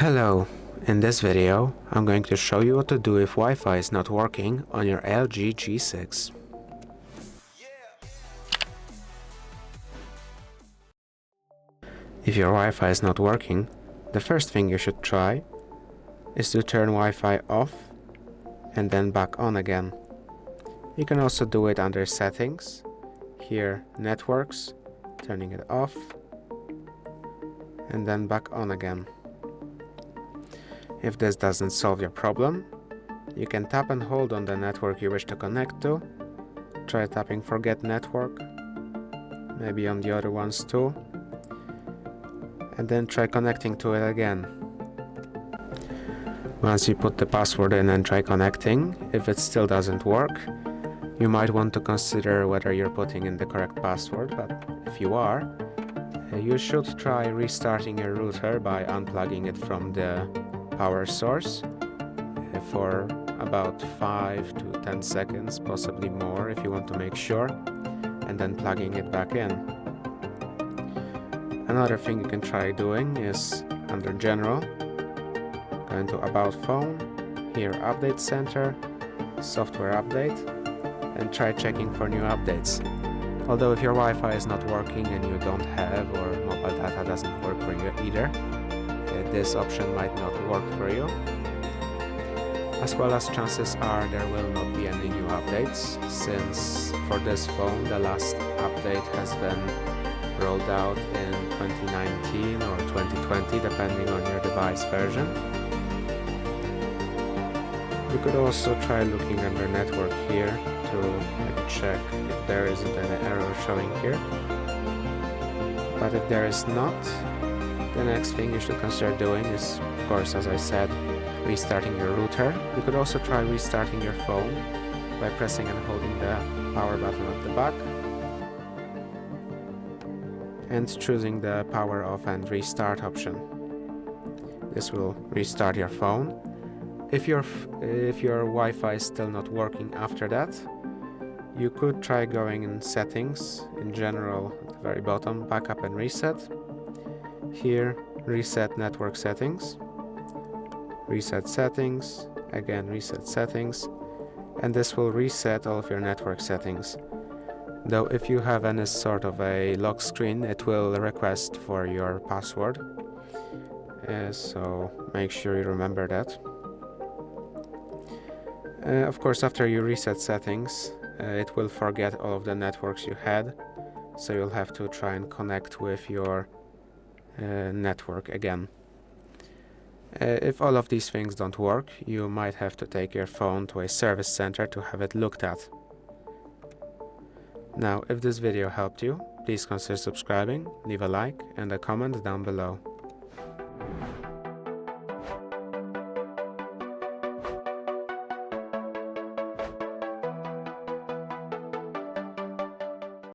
Hello, in this video I'm going to show you what to do if Wi-Fi is not working on your LG G6. If your Wi-Fi is not working, the first thing you should try is to turn Wi-Fi off and then back on again. You can also do it under settings, here networks, turning it off and then back on again. If this doesn't solve your problem, you can tap and hold on the network you wish to connect to. Try tapping forget network, maybe on the other ones too, and then try connecting to it again. Once you put the password in and try connecting, if it still doesn't work, you might want to consider whether you're putting in the correct password, but if you are, you should try restarting your router by unplugging it from the power source for about 5 to 10 seconds, possibly more if you want to make sure, and then plugging it back in. Another thing you can try doing is under General, go into About Phone, here Update Center, Software Update, and try checking for new updates. Although if your Wi-Fi is not working and you don't have, or mobile data doesn't work for you either, this option might not work for you, as well as chances are there will not be any new updates, since for this phone the last update has been rolled out in 2019 or 2020 depending on your device version. You could also try looking under network here to maybe check if there isn't any error showing here, but if there is not, the next thing you should consider doing is, of course, as I said, restarting your router. You could also try restarting your phone by pressing and holding the power button at the back and choosing the power off and restart option. This will restart your phone. If your Wi-Fi is still not working after that, you could try going in settings, in general at the very bottom, backup and reset. Here, reset network settings, reset settings, again reset settings, and this will reset all of your network settings. Though if you have any sort of a lock screen, it will request for your password, so make sure you remember that. Of course, after you reset settings, it will forget all of the networks you had, so you'll have to try and connect with your network again. If all of these things don't work, you might have to take your phone to a service center to have it looked at. Now, if this video helped you, please consider subscribing, leave a like and a comment down below.